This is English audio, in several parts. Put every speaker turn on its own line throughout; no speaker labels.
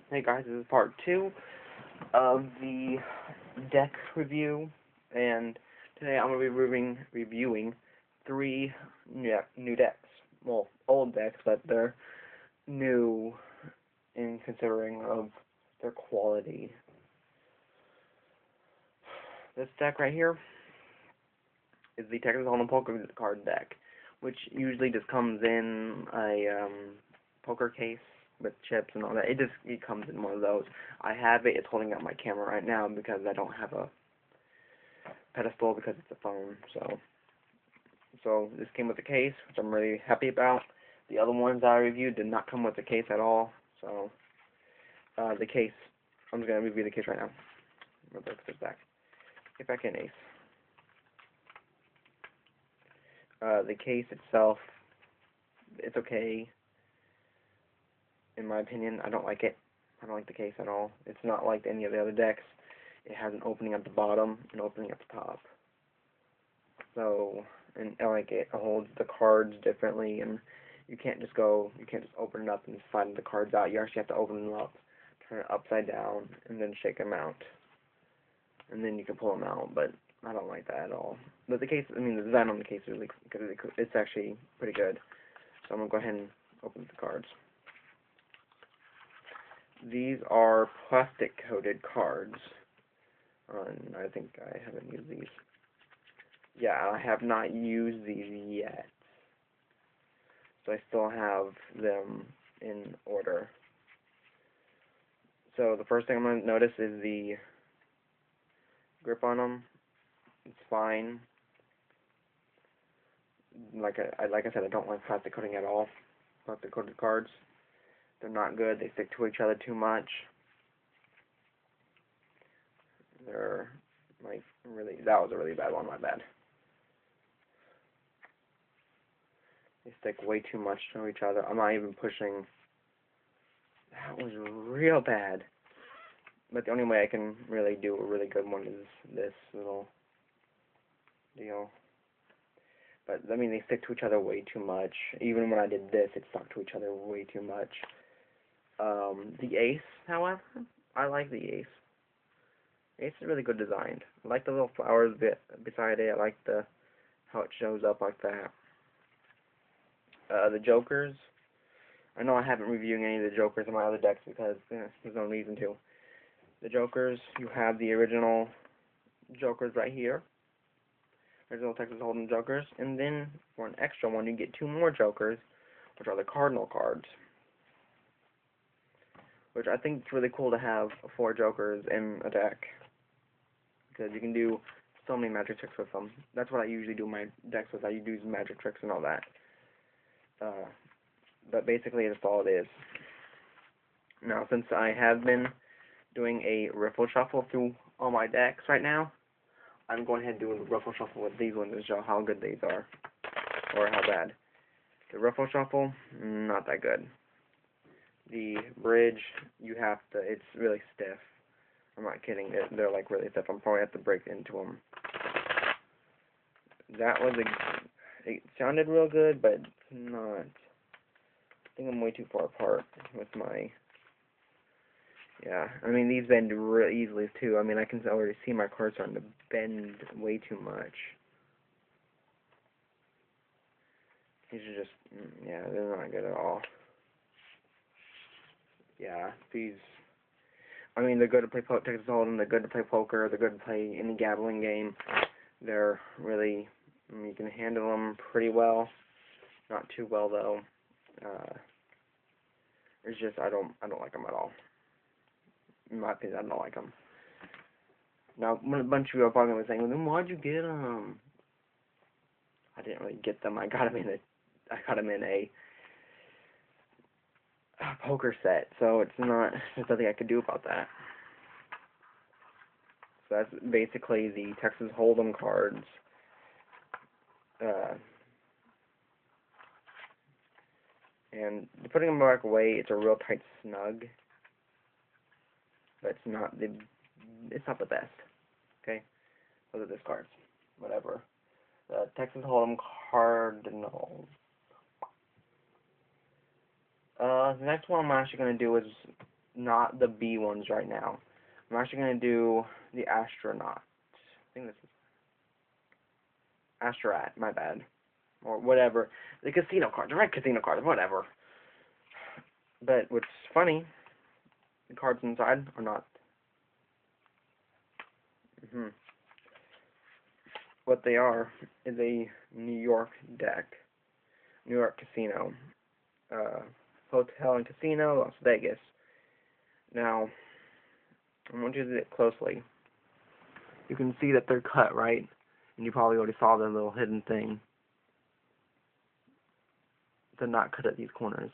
Hey guys, this is part 2 of the deck review, and today I'm going to be reviewing 3 new decks. Well, old decks, but they're new in considering of their quality. This deck right here is the Texas Hold'em Poker card deck, which usually just comes in a poker case with chips and all that. It comes in one of those. I have it. It's holding up my camera right now because I don't have a pedestal because it's a phone. So this came with a case, which I'm really happy about. The other ones I reviewed did not come with a case at all. So the case, I'm just gonna review the case right now. I'm gonna put this back. Get back in, Ace. The case itself, it's okay. In my opinion, I don't like it. I don't like the case at all. It's not like any of the other decks. It has an opening at the bottom and an opening at the top. So, and I like it. It holds the cards differently, and you can't just open it up and slide the cards out. You actually have to open them up, turn it upside down, and then shake them out. And then you can pull them out, but I don't like that at all. But the case, the design on the case is really, it's actually pretty good. So I'm going to go ahead and open the cards. These are plastic-coated cards. I think I haven't used these. Yeah, I have not used these yet. So I still have them in order. So the first thing I'm going to notice is the grip on them. It's fine. Like I said, I don't like plastic coating at all. Plastic coated cards. They're not good. They stick to each other too much. They're like that was a really bad one, my bad. They stick way too much to each other. I'm not even pushing. That was real bad. But the only way I can really do a really good one is this little deal. But, they stick to each other way too much. Even when I did this, it stuck to each other way too much. The Ace, however, I like the Ace. Ace is really good designed. I like the little flowers beside it. I like how it shows up like that. The Jokers, I know I haven't reviewed any of the Jokers in my other decks because there's no reason to. The Jokers, you have the original Jokers right here. Original Texas Hold'em Jokers. And then, for an extra one, you get 2 more Jokers, which are the Cardinal cards. Which I think it's really cool to have 4 Jokers in a deck. Because you can do so many magic tricks with them. That's what I usually do in my decks with. I use magic tricks and all that. But basically, that's all it is. Now, since I have been doing a riffle shuffle through all my decks right now, I'm going ahead and doing the riffle shuffle with these ones to show how good these are, or how bad. The riffle shuffle, not that good. The bridge, it's really stiff. I'm not kidding, they're like really stiff. I'm probably have to break into them. It sounded real good, but not. I think I'm way too far apart with my. Yeah, these bend real easily too. I can already see my cards starting to bend way too much. These are just, yeah, they're not good at all. Yeah, these, they're good to play Texas Hold'em, they're good to play poker, they're good to play any gambling game. They're really, you can handle them pretty well. Not too well though. It's just I don't like them at all. In my opinion, I don't like them. Now, a bunch of people are probably going to be saying, well, then why'd you get them? I didn't really get them. I got them in a poker set, so there's nothing I could do about that. So that's basically the Texas Hold'em cards. And putting them back away, it's a real tight snug. But it's not the best. Okay? Those are just cards. Whatever. The Texas Hold'em Cardinals. The next one I'm actually going to do is not the B ones right now. I'm actually going to do the astronaut. I think this is Astorat, my bad. Or whatever. The casino cards, the red casino cards, whatever. But what's funny, the cards inside are not. What they are is a New York deck. New York casino. Hotel and casino, Las Vegas. Now, I want you to look it closely. You can see that they're cut, right? And you probably already saw the little hidden thing. They're not cut at these corners.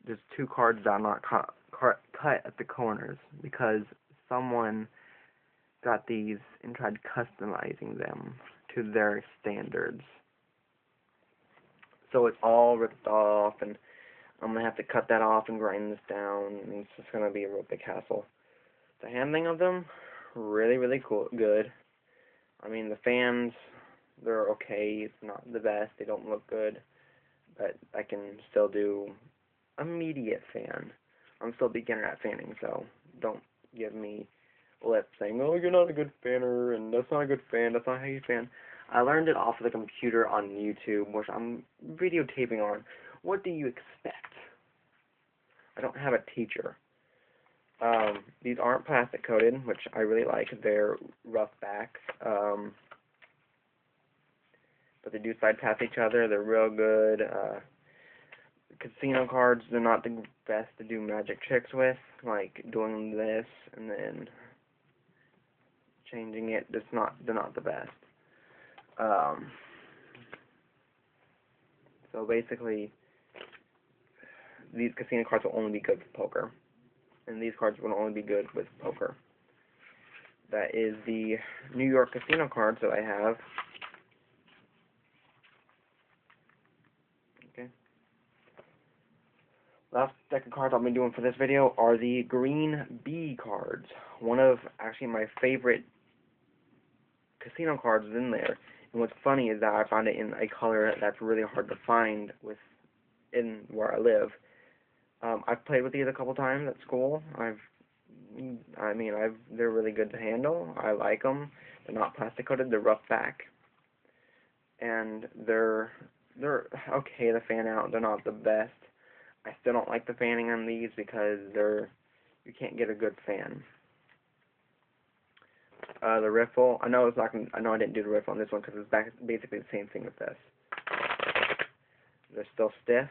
There's two cards that are not cut at the corners because someone got these and tried customizing them to their standards. So it's all ripped off, and I'm going to have to cut that off and grind this down, and it's just going to be a real big hassle. The handling of them, really, really cool, good. I mean, the fans, they're okay. It's not the best. They don't look good, but I can still do immediate fan. I'm still beginner at fanning, so don't give me lip saying, oh, you're not a good fanner, and that's not a good fan, that's not how you fan. I learned it off of the computer on YouTube, which I'm videotaping on. What do you expect? I don't have a teacher. These aren't plastic coated, which I really like. They're rough backs. But they do side pass each other. They're real good. Casino cards, they're not the best to do magic tricks with, like doing this and then changing it. They're not the best. So basically, these casino cards will only be good with poker, and these cards will only be good with poker. That is the New York casino cards that I have. Okay. Last deck of cards I'll be doing for this video are the Green B cards. One of actually my favorite casino cards is in there. And what's funny is that I found it in a color that's really hard to find in where I live. I've played with these a couple times at school. They're really good to handle. I like them. They're not plastic coated. They're rough back, and they're okay to fan out. They're not the best. I still don't like the fanning on these because you can't get a good fan. The riffle. I know I didn't do the riffle on this one because it's basically the same thing with this. They're still stiff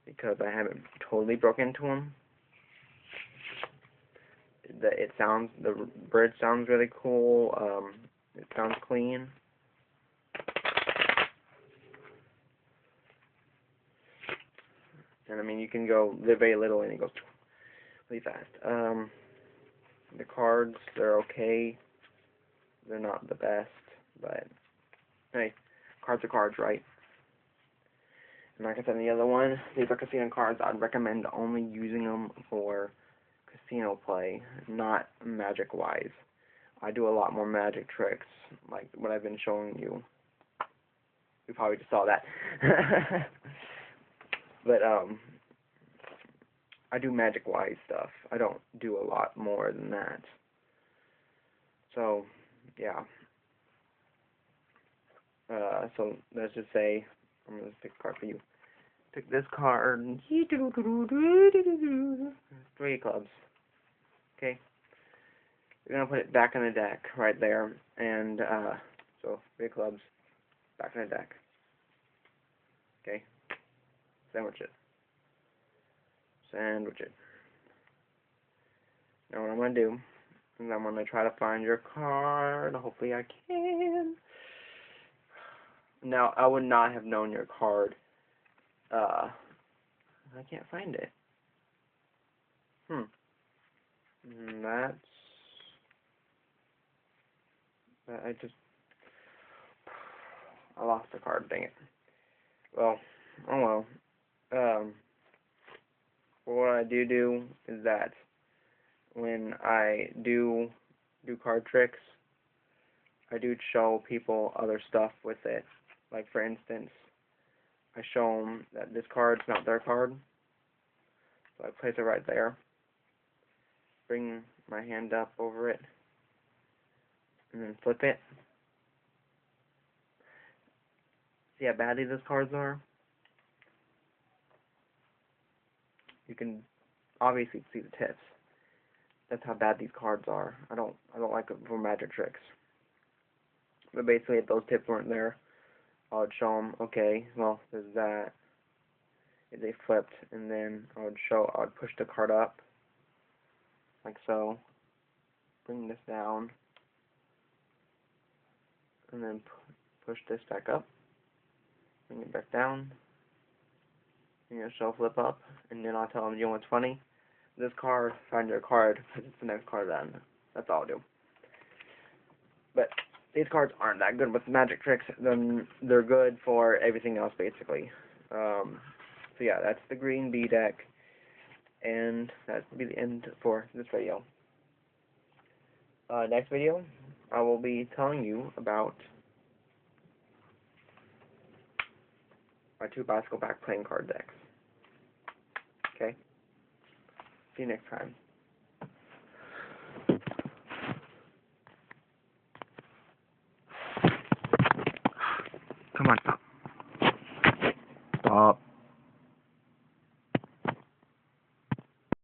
because I haven't totally broken into them. The bridge sounds really cool. It sounds clean. And I mean, you can go very little and it goes really fast. The cards, they're okay. They're not the best, but hey, cards are cards, right? And like I said in the other one, these are casino cards. I'd recommend only using them for casino play, not magic-wise. I do a lot more magic tricks, like what I've been showing you. You probably just saw that. But, I do magic-wise stuff. I don't do a lot more than that. So, yeah. So, let's just say, I'm going to pick a card for you. Pick this card. 3 clubs. Okay? You're going to put it back in the deck, right there. And, so, 3 clubs, back in the deck. Okay? Sandwich it. Sandwich it. Now what I'm going to do is I'm going to try to find your card. Hopefully I can. Now, I would not have known your card. I can't find it. I lost the card, dang it. Well, oh well. What I do is that when I do card tricks, I do show people other stuff with it. Like, for instance, I show them that this card's not their card. So I place it right there. Bring my hand up over it. And then flip it. See how badly those cards are? You can obviously see the tips. That's how bad these cards are. I don't like it for magic tricks. But basically, if those tips weren't there, I would show them, okay, well, there's that. If they flipped, and then I would push the card up, like so. Bring this down, and then push this back up. Bring it back down. And your show flip up, and then I'll tell them, you know what's funny? This card, find your card, because it's the next card then. That's all I'll do. But these cards aren't that good with magic tricks. Then they're good for everything else, basically. So yeah, that's the Green Bee deck, and that will be the end for this video. Next video, I will be telling you about my 2 bicycle back playing card decks. Okay? See you next time. Come on.